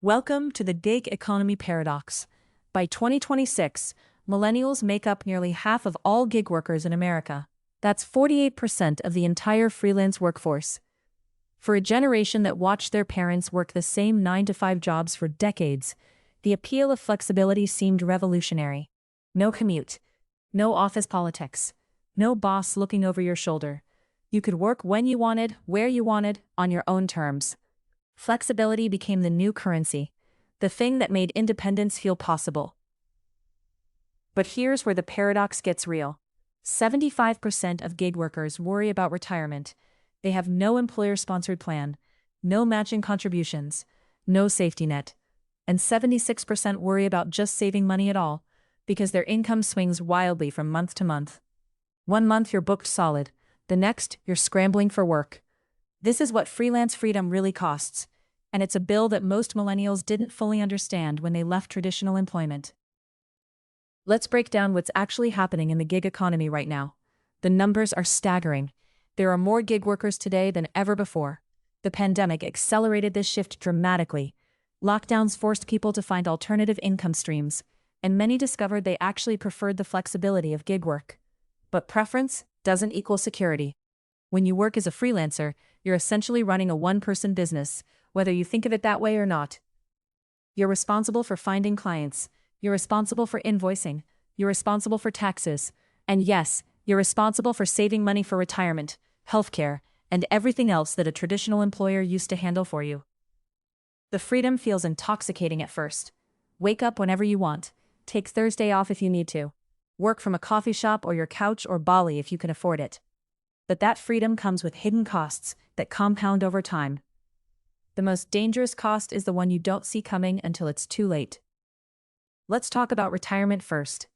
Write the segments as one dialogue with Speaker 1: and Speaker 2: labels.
Speaker 1: Welcome to the gig economy paradox. By 2026, millennials make up nearly half of all gig workers in America. That's 48% of the entire freelance workforce. For a generation that watched their parents work the same 9-to-5 jobs for decades, the appeal of flexibility seemed revolutionary. No commute, no office politics, no boss looking over your shoulder. You could work when you wanted, where you wanted, on your own terms. Flexibility became the new currency, the thing that made independence feel possible. But here's where the paradox gets real. 75% of gig workers worry about retirement. They have no employer-sponsored plan, no matching contributions, no safety net. And 76% worry about just saving money at all, because their income swings wildly from month to month. One month you're booked solid, the next you're scrambling for work. This is what freelance freedom really costs, and it's a bill that most millennials didn't fully understand when they left traditional employment. Let's break down what's actually happening in the gig economy right now. The numbers are staggering. There are more gig workers today than ever before. The pandemic accelerated this shift dramatically. Lockdowns forced people to find alternative income streams, and many discovered they actually preferred the flexibility of gig work. But preference doesn't equal security. When you work as a freelancer, you're essentially running a one-person business, whether you think of it that way or not. You're responsible for finding clients, you're responsible for invoicing, you're responsible for taxes, and yes, you're responsible for saving money for retirement, healthcare, and everything else that a traditional employer used to handle for you. The freedom feels intoxicating at first. Wake up whenever you want, take Thursday off if you need to, work from a coffee shop or your couch or Bali if you can afford it. But that freedom comes with hidden costs that compound over time. The most dangerous cost is the one you don't see coming until it's too late. Let's talk about retirement first.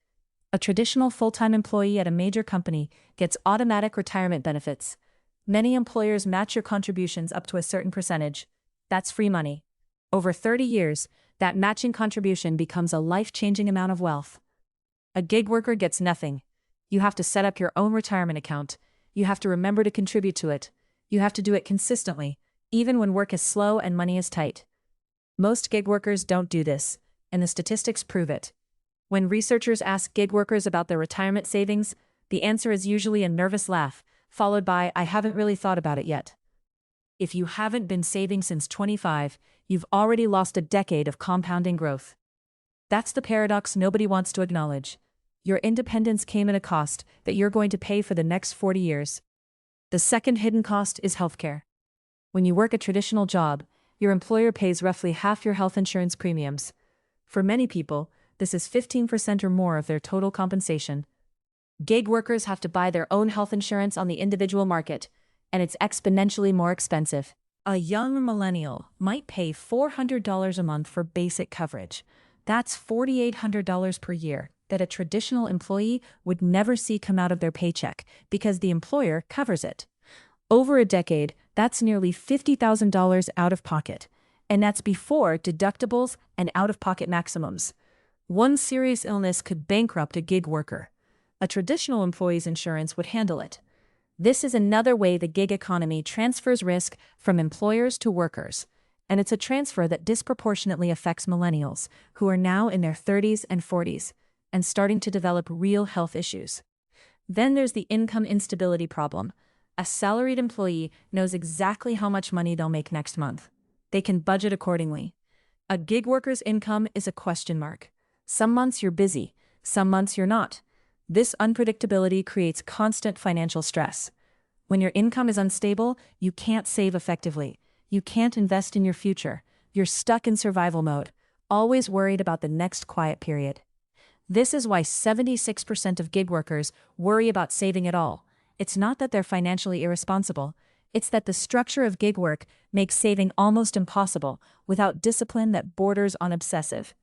Speaker 1: A traditional full-time employee at a major company gets automatic retirement benefits. Many employers match your contributions up to a certain percentage. That's free money. Over 30 years, that matching contribution becomes a life-changing amount of wealth. A gig worker gets nothing. You have to set up your own retirement account. You have to remember to contribute to it. You have to do it consistently, even when work is slow and money is tight. Most gig workers don't do this, and the statistics prove it. When researchers ask gig workers about their retirement savings, the answer is usually a nervous laugh, followed by, "I haven't really thought about it yet." If you haven't been saving since 25, you've already lost a decade of compounding growth. That's the paradox nobody wants to acknowledge. Your independence came at a cost that you're going to pay for the next 40 years. The second hidden cost is healthcare. When you work a traditional job, your employer pays roughly half your health insurance premiums. For many people, this is 15% or more of their total compensation. Gig workers have to buy their own health insurance on the individual market, and it's exponentially more expensive. A young millennial might pay $400 a month for basic coverage. That's $4,800 per year that a traditional employee would never see come out of their paycheck because the employer covers it. Over a decade, that's nearly $50,000 out of pocket, and that's before deductibles and out-of-pocket maximums. One serious illness could bankrupt a gig worker. A traditional employee's insurance would handle it. This is another way the gig economy transfers risk from employers to workers, and it's a transfer that disproportionately affects millennials, who are now in their 30s and 40s, and starting to develop real health issues. Then there's the income instability problem. A salaried employee knows exactly how much money they'll make next month. They can budget accordingly. A gig worker's income is a question mark. Some months you're busy, some months you're not. This unpredictability creates constant financial stress. When your income is unstable, you can't save effectively. You can't invest in your future. You're stuck in survival mode, always worried about the next quiet period. This is why 76% of gig workers worry about saving at all. It's not that they're financially irresponsible. It's that the structure of gig work makes saving almost impossible without discipline that borders on obsessive.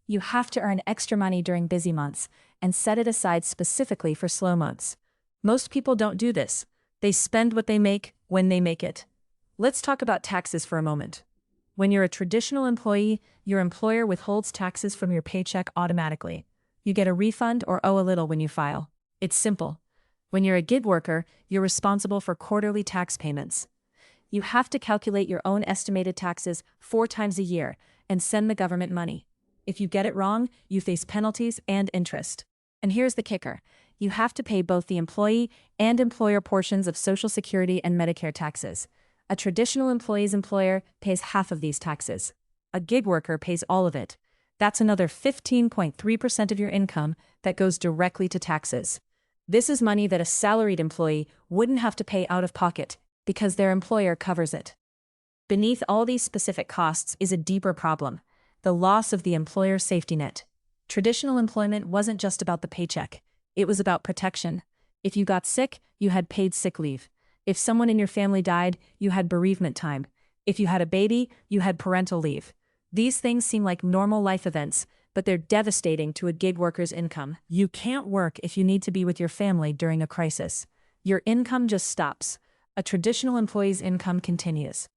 Speaker 1: You have to earn extra money during busy months and set it aside specifically for slow months. Most people don't do this. They spend what they make when they make it. Let's talk about taxes for a moment. When you're a traditional employee, your employer withholds taxes from your paycheck automatically. You get a refund or owe a little when you file. It's simple. When you're a gig worker, you're responsible for quarterly tax payments. You have to calculate your own estimated taxes 4 times a year, and send the government money. If you get it wrong, you face penalties and interest. And here's the kicker. You have to pay both the employee and employer portions of Social Security and Medicare taxes. A traditional employee's employer pays half of these taxes. A gig worker pays all of it. That's another 15.3% of your income that goes directly to taxes. This is money that a salaried employee wouldn't have to pay out of pocket because their employer covers it. Beneath all these specific costs is a deeper problem: the loss of the employer's safety net. Traditional employment wasn't just about the paycheck. It was about protection. If you got sick, you had paid sick leave. If someone in your family died, you had bereavement time. If you had a baby, you had parental leave. These things seem like normal life events, but they're devastating to a gig worker's income. You can't work if you need to be with your family during a crisis. Your income just stops. A traditional employee's income continues.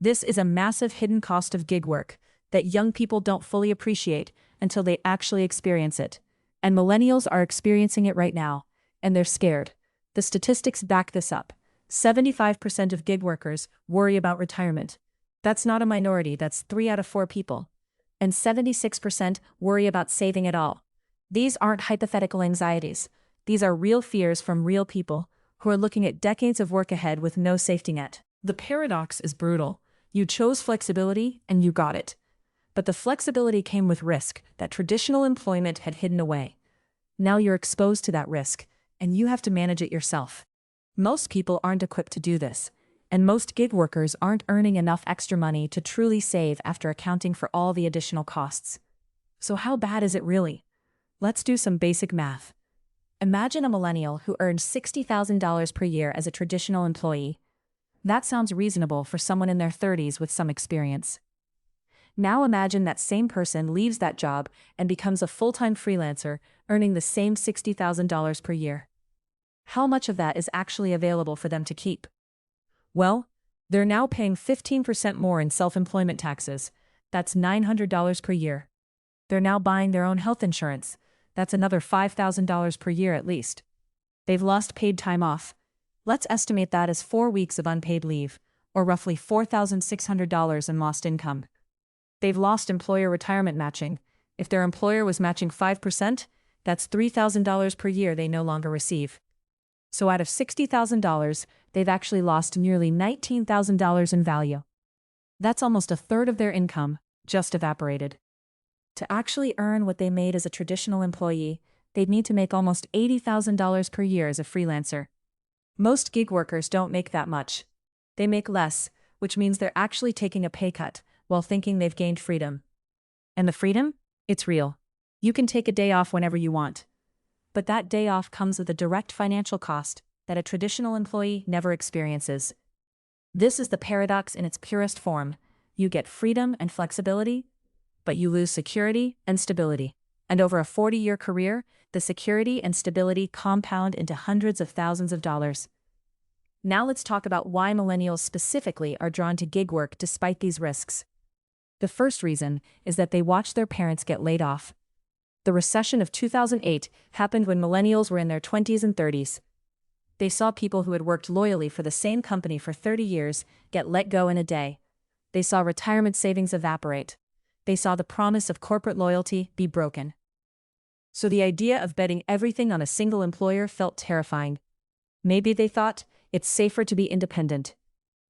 Speaker 1: This is a massive hidden cost of gig work that young people don't fully appreciate until they actually experience it. And millennials are experiencing it right now, and they're scared. The statistics back this up. 75% of gig workers worry about retirement. That's not a minority, that's 3 out of 4 people. And 76% worry about saving at all. These aren't hypothetical anxieties. These are real fears from real people who are looking at decades of work ahead with no safety net. The paradox is brutal. You chose flexibility and you got it. But the flexibility came with risk that traditional employment had hidden away. Now you're exposed to that risk, and you have to manage it yourself. Most people aren't equipped to do this, and most gig workers aren't earning enough extra money to truly save after accounting for all the additional costs. So how bad is it really? Let's do some basic math. Imagine a millennial who earns $60,000 per year as a traditional employee. That sounds reasonable for someone in their 30s with some experience. Now imagine that same person leaves that job and becomes a full-time freelancer, earning the same $60,000 per year. How much of that is actually available for them to keep? Well, they're now paying 15% more in self-employment taxes. That's $900 per year. They're now buying their own health insurance. That's another $5,000 per year at least. They've lost paid time off. Let's estimate that as 4 weeks of unpaid leave, or roughly $4,600 in lost income. They've lost employer retirement matching. If their employer was matching 5%, that's $3,000 per year they no longer receive. So out of $60,000, they've actually lost nearly $19,000 in value. That's almost a third of their income, just evaporated. To actually earn what they made as a traditional employee, they'd need to make almost $80,000 per year as a freelancer. Most gig workers don't make that much. They make less, which means they're actually taking a pay cut while thinking they've gained freedom. And the freedom? It's real. You can take a day off whenever you want. But that day off comes with a direct financial cost that a traditional employee never experiences. This is the paradox in its purest form. You get freedom and flexibility, but you lose security and stability. And over a 40-year career, the security and stability compound into hundreds of thousands of dollars. Now let's talk about why millennials specifically are drawn to gig work despite these risks. The first reason is that they watch their parents get laid off. The recession of 2008 happened when millennials were in their 20s and 30s. They saw people who had worked loyally for the same company for 30 years get let go in a day. They saw retirement savings evaporate. They saw the promise of corporate loyalty be broken. So the idea of betting everything on a single employer felt terrifying. Maybe they thought, it's safer to be independent.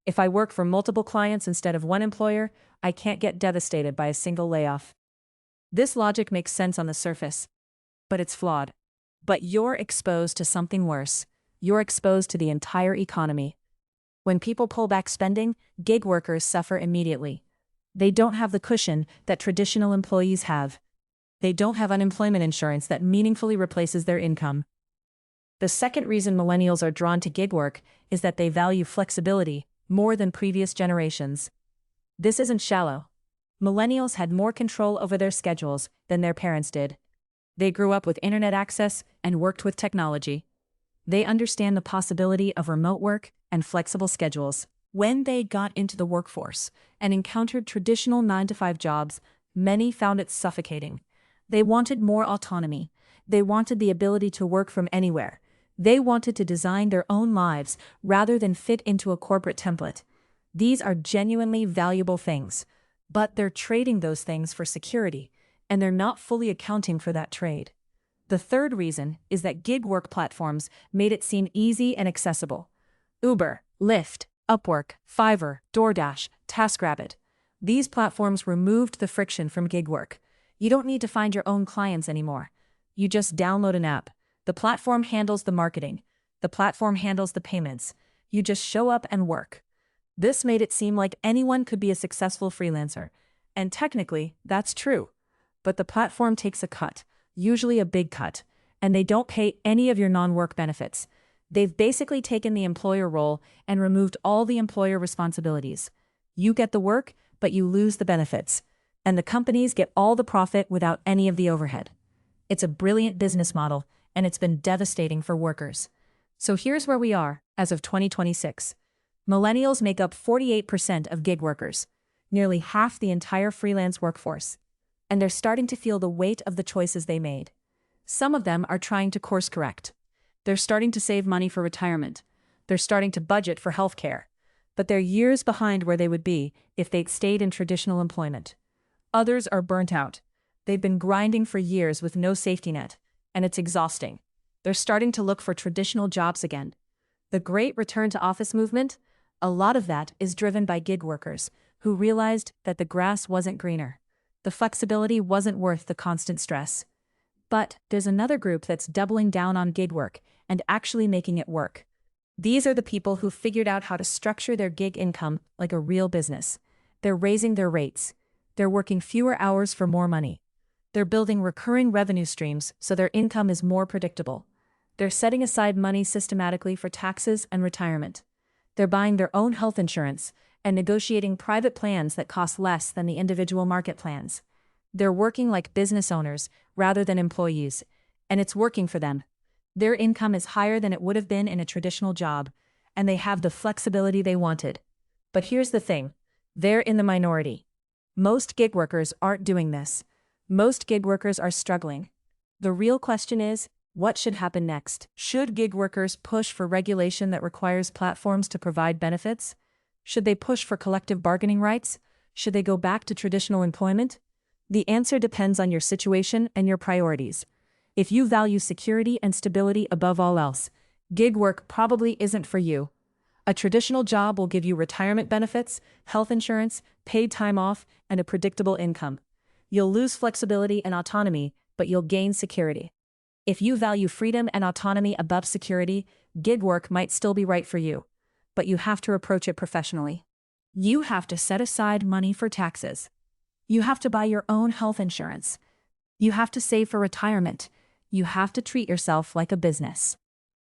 Speaker 1: If I work for multiple clients instead of one employer, I can't get devastated by a single layoff. This logic makes sense on the surface, but it's flawed. But you're exposed to something worse. You're exposed to the entire economy. When people pull back spending, gig workers suffer immediately. They don't have the cushion that traditional employees have. They don't have unemployment insurance that meaningfully replaces their income. The second reason millennials are drawn to gig work is that they value flexibility more than previous generations. This isn't shallow. Millennials had more control over their schedules than their parents did. They grew up with internet access and worked with technology. They understand the possibility of remote work and flexible schedules. When they got into the workforce and encountered traditional 9-to-5 jobs, many found it suffocating. They wanted more autonomy. They wanted the ability to work from anywhere. They wanted to design their own lives rather than fit into a corporate template. These are genuinely valuable things. But they're trading those things for security, and they're not fully accounting for that trade. The third reason is that gig work platforms made it seem easy and accessible. Uber, Lyft, Upwork, Fiverr, DoorDash, TaskRabbit. These platforms removed the friction from gig work. You don't need to find your own clients anymore. You just download an app. The platform handles the marketing. The platform handles the payments. You just show up and work. This made it seem like anyone could be a successful freelancer. And technically, that's true. But the platform takes a cut, usually a big cut, and they don't pay any of your non-work benefits. They've basically taken the employer role and removed all the employer responsibilities. You get the work, but you lose the benefits. And the companies get all the profit without any of the overhead. It's a brilliant business model, and it's been devastating for workers. So here's where we are, as of 2026. Millennials make up 48% of gig workers, nearly half the entire freelance workforce. And they're starting to feel the weight of the choices they made. Some of them are trying to course correct. They're starting to save money for retirement. They're starting to budget for healthcare. But they're years behind where they would be if they'd stayed in traditional employment. Others are burnt out. They've been grinding for years with no safety net, and it's exhausting. They're starting to look for traditional jobs again. The great return to office movement? A lot of that is driven by gig workers who realized that the grass wasn't greener. The flexibility wasn't worth the constant stress. But there's another group that's doubling down on gig work and actually making it work. These are the people who figured out how to structure their gig income like a real business. They're raising their rates. They're working fewer hours for more money. They're building recurring revenue streams so their income is more predictable. They're setting aside money systematically for taxes and retirement. They're buying their own health insurance and negotiating private plans that cost less than the individual market plans. They're working like business owners rather than employees, and it's working for them. Their income is higher than it would have been in a traditional job, and they have the flexibility they wanted. But here's the thing, they're in the minority. Most gig workers aren't doing this. Most gig workers are struggling. The real question is, what should happen next? Should gig workers push for regulation that requires platforms to provide benefits? Should they push for collective bargaining rights? Should they go back to traditional employment? The answer depends on your situation and your priorities. If you value security and stability above all else, gig work probably isn't for you. A traditional job will give you retirement benefits, health insurance, paid time off, and a predictable income. You'll lose flexibility and autonomy, but you'll gain security. If you value freedom and autonomy above security, gig work might still be right for you. But you have to approach it professionally. You have to set aside money for taxes. You have to buy your own health insurance. You have to save for retirement. You have to treat yourself like a business.